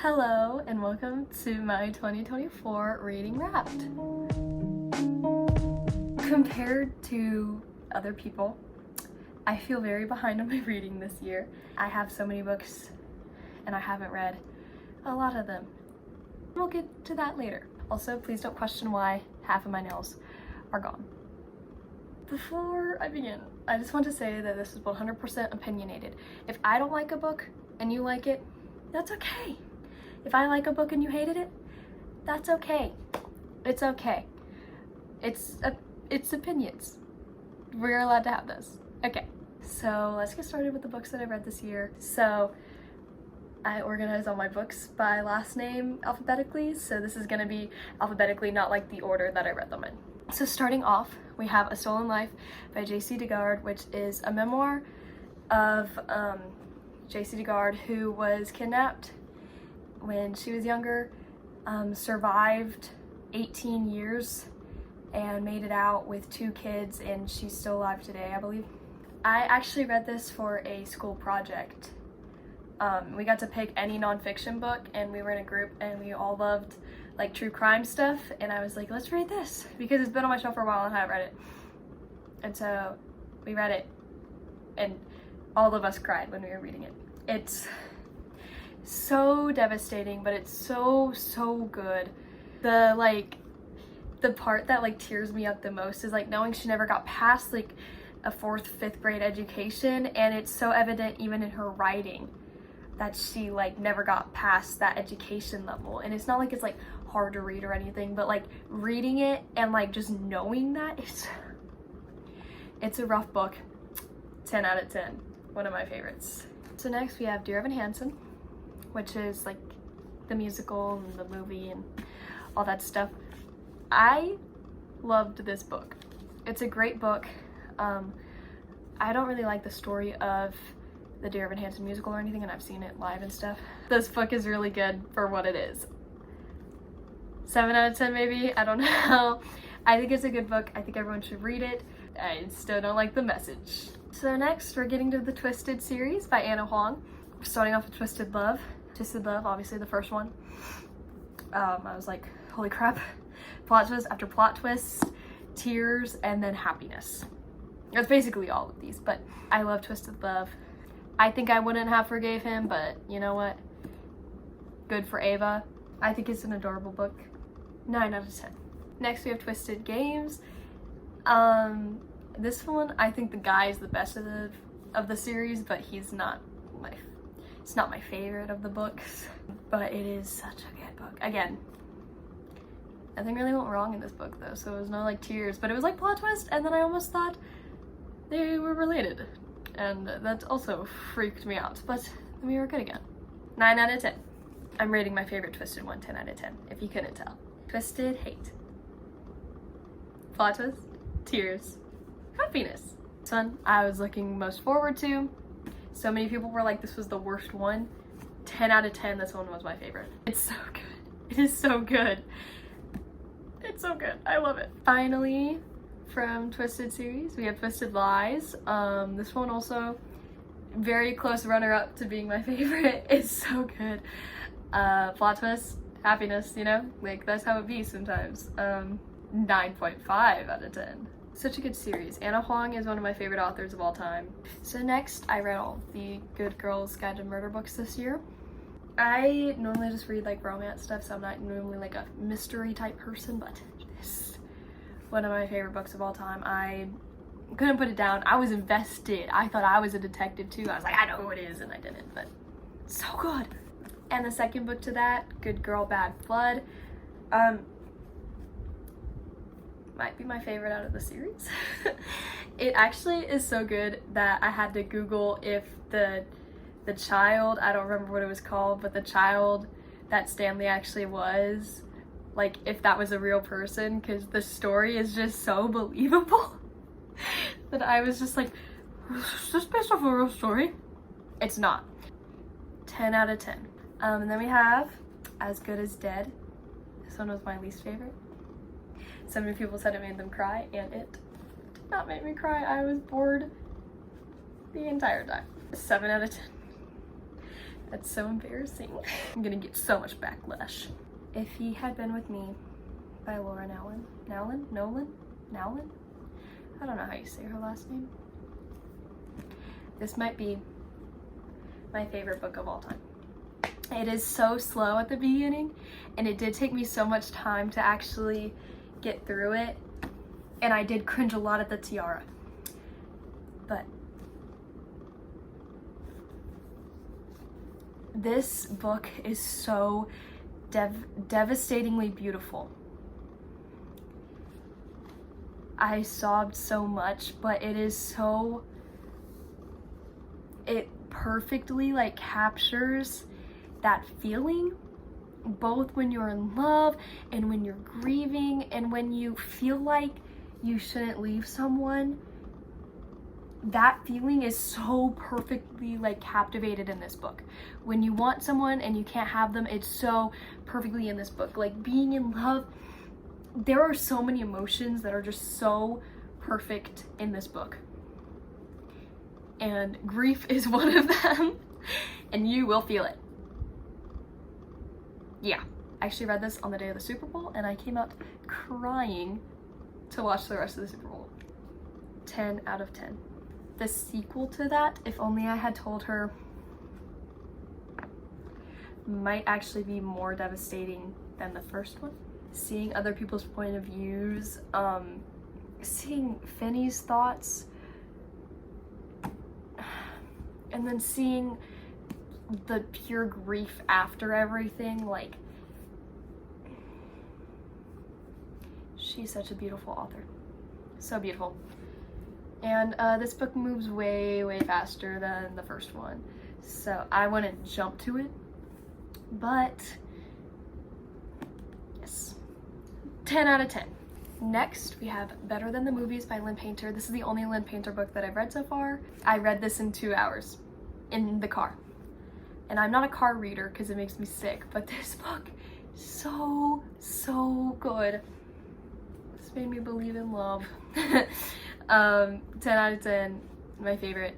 Hello and welcome to my 2024 Reading Wrapped. Compared to other people, I feel very behind on my reading this year. I have so many books and I haven't read a lot of them. We'll get to that later. Also, please don't question why half of my nails are gone. Before I begin, I just want to say that this is 100% opinionated. If I don't like a book and you like it, that's okay. If I like a book and you hated it, that's okay. It's okay. It's opinions. We're allowed to have those. Okay, so let's get started with the books that I've read this year. So I organized all my books by last name alphabetically, so this is gonna be alphabetically, not like the order that I read them in. So starting off, we have A Stolen Life by J.C. DeGard, which is a memoir of J.C. DeGard, who was kidnapped when she was younger, survived 18 years and made it out with 2 kids, and she's still alive today, I believe. I actually read this for a school project. We got to pick any nonfiction book, and we were in a group and we all loved like true crime stuff, and I was like, let's read this because it's been on my shelf for a while and I haven't read it. And so we read it and all of us cried when we were reading it. It's so devastating, but it's so good. The part that like tears me up the most is like knowing she never got past like a 4th, 5th grade education, and it's so evident even in her writing that she like never got past that education level. And it's not like it's like hard to read or anything, but like reading it and like just knowing that it's a rough book. 10 out of 10, one of my favorites. So next we have Dear Evan Hansen, which is like the musical and the movie and all that stuff. I loved this book. It's a great book. I don't really like the story of the Dear Evan Hansen musical or anything, and I've seen it live and stuff. This book is really good for what it is. 7 out of 10 maybe, I don't know. I think it's a good book. I think everyone should read it. I still don't like the message. So next we're getting to the Twisted series by Ana Huang. We're starting off with Twisted Love. Twisted Love, obviously the first one. I was like, holy crap. Plot twist after plot twist, tears, and then happiness. That's basically all of these, but I love Twisted Love. I think I wouldn't have forgave him, but you know what? Good for Ava. I think it's an adorable book. 9 out of 10. Next we have Twisted Games. This one, I think the guy is the best of the series, but it's not my favorite of the books. But it is such a good book. Again, nothing really went wrong in this book though, so it was no like tears, but it was like plot twist, and then I almost thought they were related. And that also freaked me out, but then we were good again. 9 out of 10. I'm rating my favorite Twisted one 10 out of 10, if you couldn't tell. Twisted Hate. Plot twist, tears, happiness. This one I was looking most forward to. So many people were like, this was the worst one. 10 out of 10, this one was my favorite. It's so good. It is so good. It's so good. I love it. Finally, from Twisted series, we have Twisted Lies. This one also very close runner-up to being my favorite. It's so good. Plot twist, happiness, you know, like that's how it be sometimes. 9.5 out of 10. Such a good series. Ana Huang is one of my favorite authors of all time. So next, I read all the Good Girls Guide to Murder books this year. I normally just read like romance stuff, so I'm not normally like a mystery type person, but this one of my favorite books of all time. I couldn't put it down. I was invested. I thought I was a detective too. I was like, I know who it is, and I didn't, but it's so good. And the second book to that, Good Girl Bad Blood, might be my favorite out of the series. It actually is so good that I had to Google if the child, I don't remember what it was called, but the child that Stanley actually was, like if that was a real person, because the story is just so believable that I was just like, is this based off a real story? It's not. 10 out of 10. And then we have As Good as Dead. This one was my least favorite. So many people said it made them cry, and it did not make me cry. I was bored the entire time. 7 out of 10. That's so embarrassing. I'm gonna get so much backlash. If He Had Been With Me by Laura Nolan? I don't know how you say her last name. This might be my favorite book of all time. It is so slow at the beginning, and it did take me so much time to actually get through it, and I did cringe a lot at the tiara. But this book is so devastatingly beautiful. I sobbed so much, but it is so, it perfectly like captures that feeling, both when you're in love and when you're grieving and when you feel like you shouldn't leave someone. That feeling is so perfectly like captivated in this book. When you want someone and you can't have them, it's so perfectly in this book. Like being in love, there are so many emotions that are just so perfect in this book. And grief is one of them, and you will feel it. Yeah, I actually read this on the day of the Super Bowl, and I came out crying to watch the rest of the Super Bowl. 10 out of 10. The sequel to that, If Only I Had Told Her, might actually be more devastating than the first one. Seeing other people's point of views, seeing Finney's thoughts, and then seeing the pure grief after everything, like, she's such a beautiful author. So beautiful. And this book moves way, way faster than the first one, so I wouldn't jump to it, but yes, 10 out of 10. Next, we have Better Than the Movies by Lynn Painter. This is the only Lynn Painter book that I've read so far. I read this in 2 hours in the car. And I'm not a car reader because it makes me sick, but this book is so, so good. This made me believe in love. 10 out of 10, my favorite.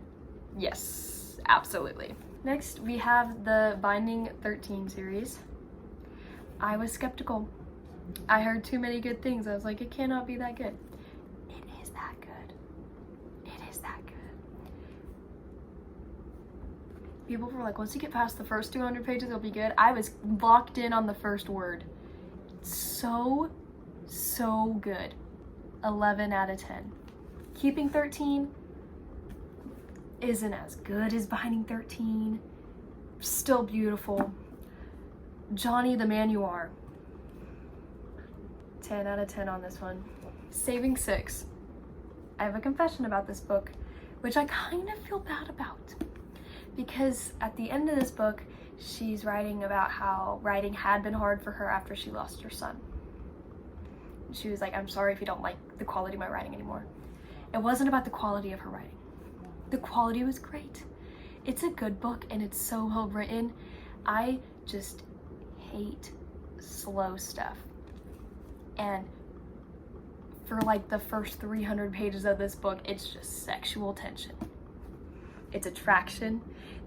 Yes, absolutely. Next, we have the Binding 13 series. I was skeptical. I heard too many good things. I was like, it cannot be that good. It is that good. It is that good. People were like, once you get past the first 200 pages, it'll be good. I was locked in on the first word. So, so good. 11 out of 10. Keeping 13 isn't as good as Binding 13. Still beautiful. Johnny the Man You Are. 10 out of 10 on this one. Saving Six. I have a confession about this book, which I kind of feel bad about. Because at the end of this book, she's writing about how writing had been hard for her after she lost her son. She was like, I'm sorry if you don't like the quality of my writing anymore. It wasn't about the quality of her writing. The quality was great. It's a good book and it's so well written. I just hate slow stuff. And for like the first 300 pages of this book, it's just sexual tension. It's attraction.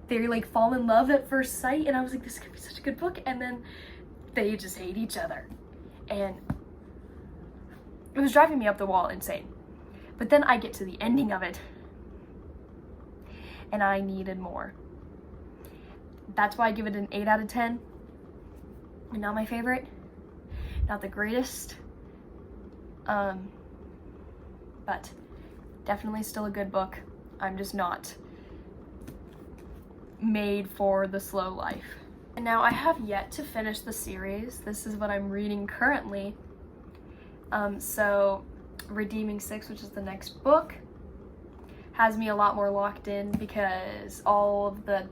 They like fall in love at first sight, and I was like, this could be such a good book, and then they just hate each other. And it was driving me up the wall insane. But then I get to the ending of it, and I needed more. That's why I give it an 8 out of 10. And not my favorite, not the greatest, but definitely still a good book. I'm just not made for the slow life. And now I have yet to finish the series. This is what I'm reading currently. So Redeeming Six, which is the next book, has me a lot more locked in because all of the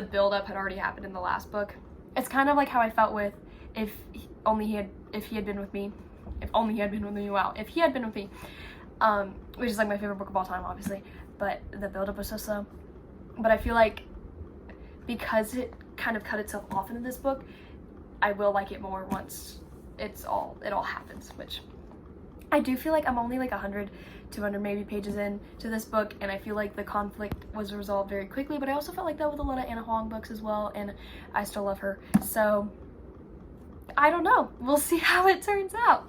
build-up had already happened in the last book. It's kind of like how I felt with If He Had Been With Me. If Only He Had Been With Me, wow. If He Had Been With Me, which is like my favorite book of all time, obviously, but the build-up was so slow. But I feel like because it kind of cut itself off into this book, I will like it more once it all happens, which I do feel like I'm only like 100, 200 maybe pages in to this book, and I feel like the conflict was resolved very quickly, but I also felt like that with a lot of Anna Huang books as well, and I still love her. So I don't know. We'll see how it turns out.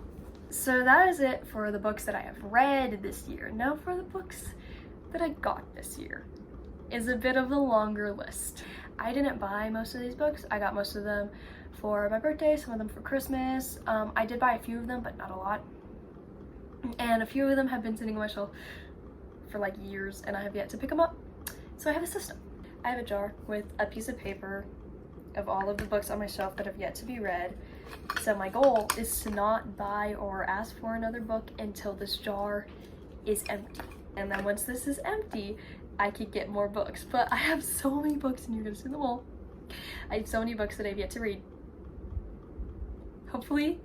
So that is it for the books that I have read this year. Now for the books that I got this year is a bit of a longer list. I didn't buy most of these books. I got most of them for my birthday, some of them for Christmas. I did buy a few of them, but not a lot. And a few of them have been sitting on my shelf for like years, and I have yet to pick them up. So I have a system. I have a jar with a piece of paper of all of the books on my shelf that have yet to be read. So my goal is to not buy or ask for another book until this jar is empty. And then once this is empty, I could get more books. But I have so many books, and you're gonna see them all. I have so many books that I've yet to read. Hopefully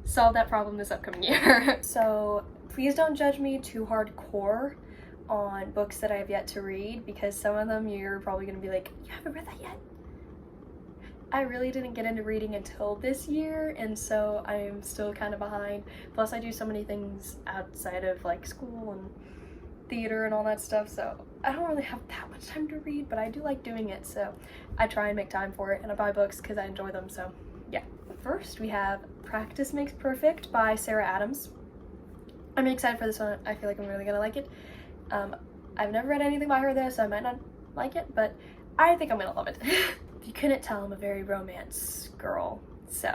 solve that problem this upcoming year. So please don't judge me too hardcore on books that I have yet to read, because some of them you're probably gonna be like, you haven't read that yet? I really didn't get into reading until this year, and so I'm still kind of behind. Plus I do so many things outside of like school and theater and all that stuff, so I don't really have that much time to read, but I do like doing it, so I try and make time for it, and I buy books because I enjoy them, so yeah. First we have Practice Makes Perfect by Sarah Adams. I'm excited for this one. I feel like I'm really gonna like it. I've never read anything by her though, so I might not like it, but I think I'm gonna love it. If you couldn't tell, I'm a very romance girl, so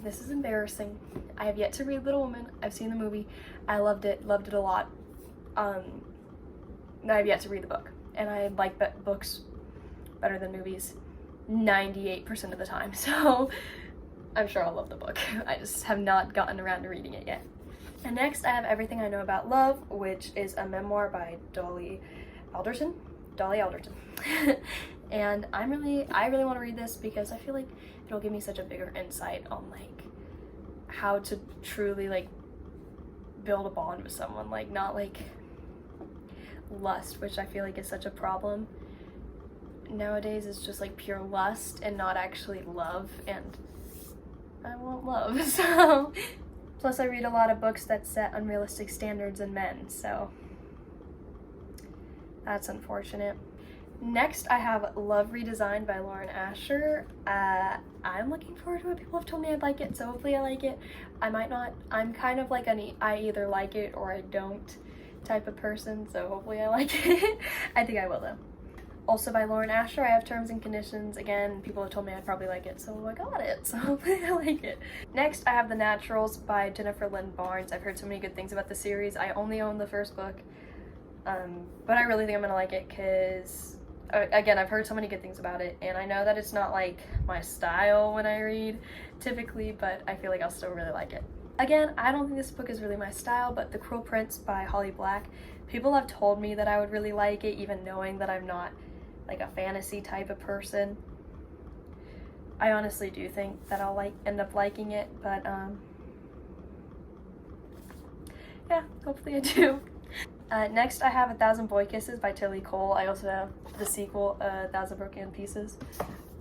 this is embarrassing. I have yet to read Little Women. I've seen the movie. I loved it a lot. I have yet to read the book, and I like books better than movies 98% of the time, so I'm sure I'll love the book. I just have not gotten around to reading it yet. And next I have Everything I Know About Love, which is a memoir by Dolly Alderton. And I really want to read this because I feel like it'll give me such a bigger insight on like how to truly like build a bond with someone, like not like lust, which I feel like is such a problem nowadays. It's just like pure lust and not actually love, and I want love. So plus I read a lot of books that set unrealistic standards in men, so that's unfortunate. Next I have Love Redesigned by Lauren Asher. I'm looking forward to it. People have told me I'd like it, so hopefully I like it. I might not. I'm kind of like I either like it or I don't type of person, so hopefully I like it. I think I will though. Also by Lauren Asher, I have Terms and Conditions. Again, people have told me I'd probably like it, so I got it, so hopefully I like it. Next I have The Naturals by Jennifer Lynn Barnes. I've heard so many good things about the series. I only own the first book, but I really think I'm gonna like it because again, I've heard so many good things about it, and I know that it's not like my style when I read typically, but I feel like I'll still really like it. Again, I don't think this book is really my style, but The Cruel Prince by Holly Black, people have told me that I would really like it, even knowing that I'm not like a fantasy type of person. I honestly do think that I'll end up liking it, but yeah, hopefully I do. Next I have A Thousand Boy Kisses by Tilly Cole. I also have the sequel, A Thousand Broken Pieces.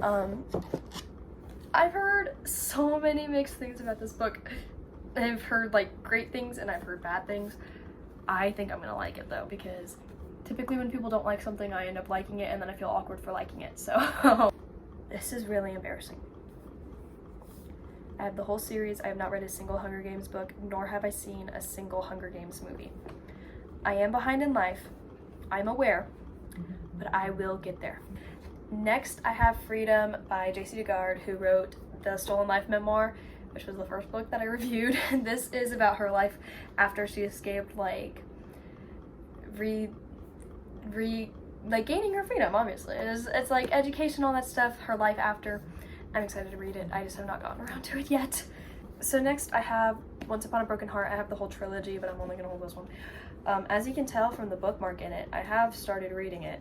I've heard so many mixed things about this book. I've heard like great things and I've heard bad things. I think I'm gonna like it though, because typically when people don't like something, I end up liking it and then I feel awkward for liking it, so this is really embarrassing. I have the whole series. I have not read a single Hunger Games book, nor have I seen a single Hunger Games movie. I am behind in life, I'm aware, but I will get there. Next, I have Freedom by J.C. Dugard, who wrote the Stolen Life memoir, which was the first book that I reviewed. This is about her life after she escaped, like, like gaining her freedom, obviously. It's like education, all that stuff, her life after. I'm excited to read it. I just have not gotten around to it yet. So next I have Once Upon a Broken Heart. I have the whole trilogy, but I'm only gonna hold this one. As you can tell from the bookmark in it, I have started reading it.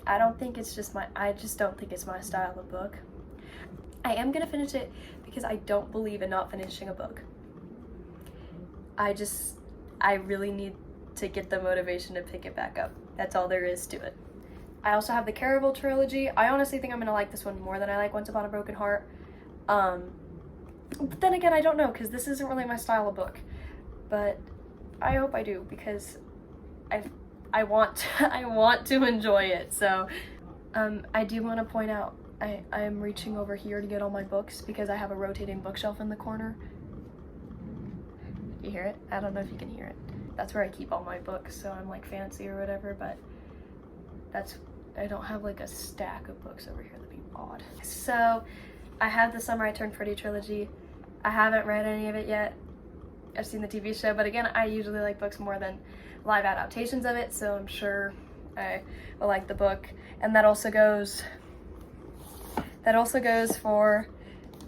I just don't think it's my style of book. I am gonna finish it because I don't believe in not finishing a book. I really need to get the motivation to pick it back up. That's all there is to it. I also have the Caraval trilogy. I honestly think I'm gonna like this one more than I like Once Upon a Broken Heart. But then again, I don't know, because this isn't really my style of book. But I hope I do, because I want to enjoy it. So I do want to point out I'm reaching over here to get all my books because I have a rotating bookshelf in the corner. You hear it? I don't know if you can hear it. That's where I keep all my books, so I'm like fancy or whatever, but I don't have like a stack of books over here. That'd be odd. So I have the Summer I Turned Pretty trilogy. I haven't read any of it yet. I've seen the TV show, but again, I usually like books more than live adaptations of it, so I'm sure I will like the book. And that also goes for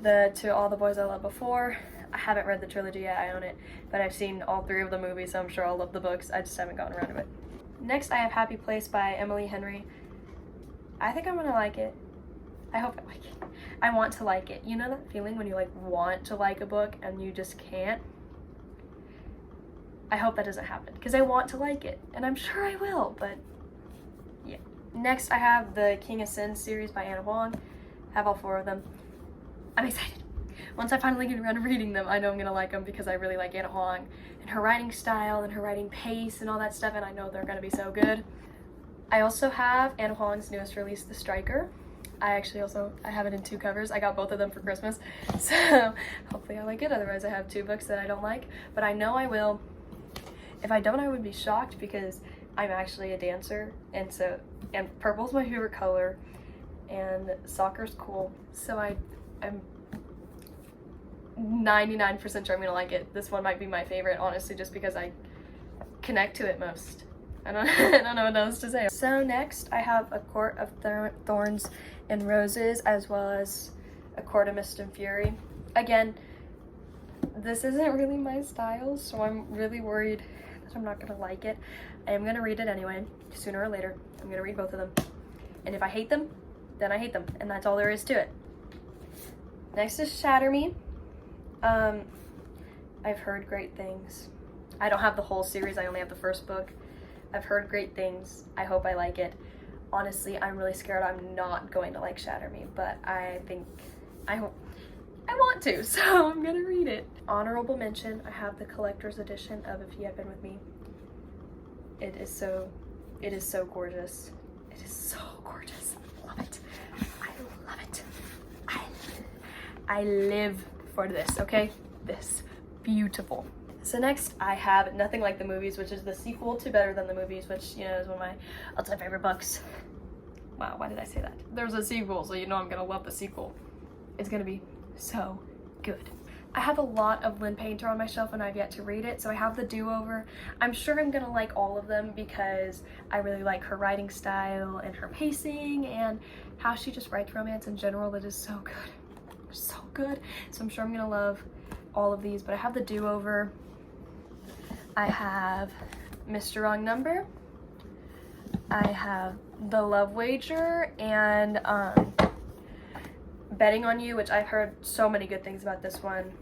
the To All the Boys I Loved Before. I haven't read the trilogy yet, I own it, but I've seen all 3 of the movies, so I'm sure I'll love the books. I just haven't gotten around to it. Next, I have Happy Place by Emily Henry. I think I'm gonna like it. I hope I like it. I want to like it. You know that feeling when you like want to like a book and you just can't? I hope that doesn't happen, because I want to like it, and I'm sure I will, but yeah. Next, I have the King of Sin series by Ana Huang. I have all 4 of them. I'm excited. Once I finally get around to reading them, I know I'm gonna like them because I really like Ana Huang and her writing style and her writing pace and all that stuff, and I know they're gonna be so good. I also have Ana Huang's newest release, The Striker. I have it in 2 covers. I got both of them for Christmas, so hopefully I like it. Otherwise, I have 2 books that I don't like, but I know I will. If I don't, I would be shocked because I'm actually a dancer, and purple's my favorite color, and soccer's cool, so I'm 99% sure I'm gonna like it. This one might be my favorite, honestly, just because I connect to it most. I don't know what else to say. So next, I have A Court of Thorns and Roses, as well as A Court of Mist and Fury. Again, this isn't really my style, so I'm really worried that I'm not gonna like it. I am gonna read it anyway, sooner or later. I'm gonna read both of them. And if I hate them, then I hate them, and that's all there is to it. Next is Shatter Me. I've heard great things. I don't have the whole series, I only have the first book. I've heard great things. I hope I like it. Honestly, I'm really scared I'm not going to like Shatter Me, but I want to, so I'm gonna read it. Honorable mention, I have the collector's edition of If You Had Been With Me. It is so gorgeous. It is so gorgeous. I love it. I love it. I live for this, okay? This. Beautiful. So next, I have Nothing Like the Movies, which is the sequel to Better Than the Movies, which, you know, is one of my all-time favorite books. Wow, why did I say that? There's a sequel, so you know I'm gonna love the sequel. It's gonna be so good. I have a lot of Lynn Painter on my shelf and I've yet to read it, so I have The Do-Over. I'm sure I'm gonna like all of them because I really like her writing style and her pacing and how she just writes romance in general. That is so good. So good. So I'm sure I'm gonna love all of these, but I have The Do-Over. I have Mr. Wrong Number. I have The Love Wager and Betting on You, which I've heard so many good things about this one.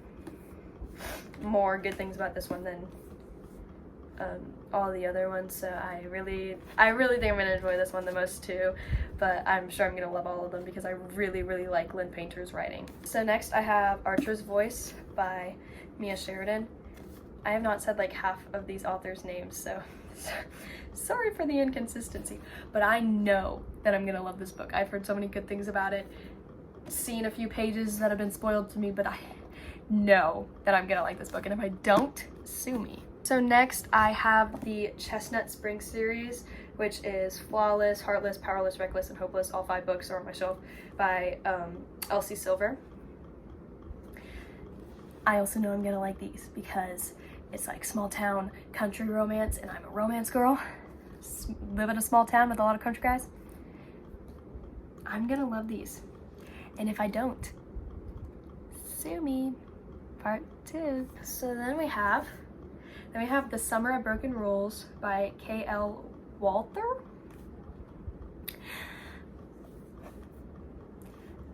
More good things about this one than all the other ones, so I really think I'm gonna enjoy this one the most too, but I'm sure I'm gonna love all of them because I really like Lynn Painter's writing. So next I have Archer's Voice by Mia Sheridan. I have not said like half of these authors' names, so sorry for the inconsistency, but I know that I'm gonna love this book. I've heard so many good things about it, seen a few pages that have been spoiled to me, but I know that I'm gonna like this book, and if I don't, sue me. So next I have the Chestnut Spring series, which is Flawless, Heartless, Powerless, Reckless, and Hopeless. All 5 books are on my shelf by Elsie Silver. I also know I'm gonna like these because it's like small town country romance, and I'm a romance girl. Live in a small town with a lot of country guys. I'm gonna love these. And if I don't, sue me. Part 2. So then we have The Summer of Broken Rules by K.L. Walther.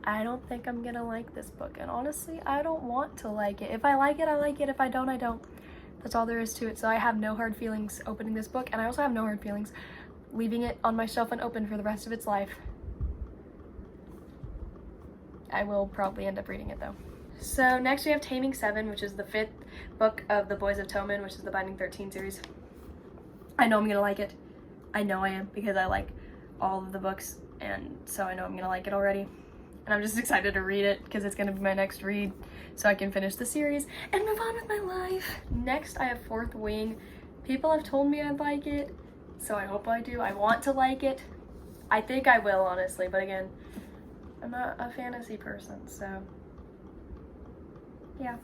I don't think I'm gonna like this book, and honestly, I don't want to like it. If I like it, I like it. If I don't, I don't. That's all there is to it. So I have no hard feelings opening this book, and I also have no hard feelings leaving it on my shelf unopened for the rest of its life. I will probably end up reading it though. So next we have Taming Seven, which is the 5th book of the Boys of Tommen, which is the Binding 13 series. I know I'm gonna like it. I know I am, because I like all of the books, and so I know I'm gonna like it already. And I'm just excited to read it because it's gonna be my next read, so I can finish the series and move on with my life. Next I have Fourth Wing. People have told me I'd like it, so I hope I do. I want to like it. I think I will, honestly, but again, I'm not a fantasy person, so yeah.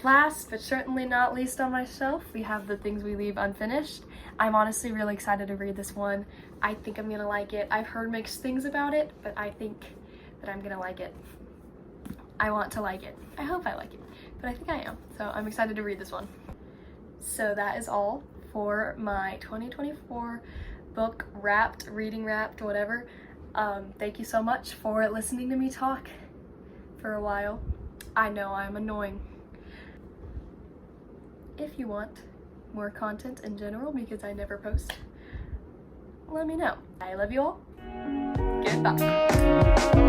Last but certainly not least on my shelf, we have The Things We Leave Unfinished. I'm honestly really excited to read this one. I think I'm gonna like it. I've heard mixed things about it, but I think that I'm gonna like it. I want to like it. I hope I like it, but I think I am. So I'm excited to read this one. So that is all for my 2024 book wrapped, reading wrapped, whatever. Thank you so much for listening to me talk for a while. I know I'm annoying. If you want more content in general, because I never post, let me know. I love you all. Goodbye.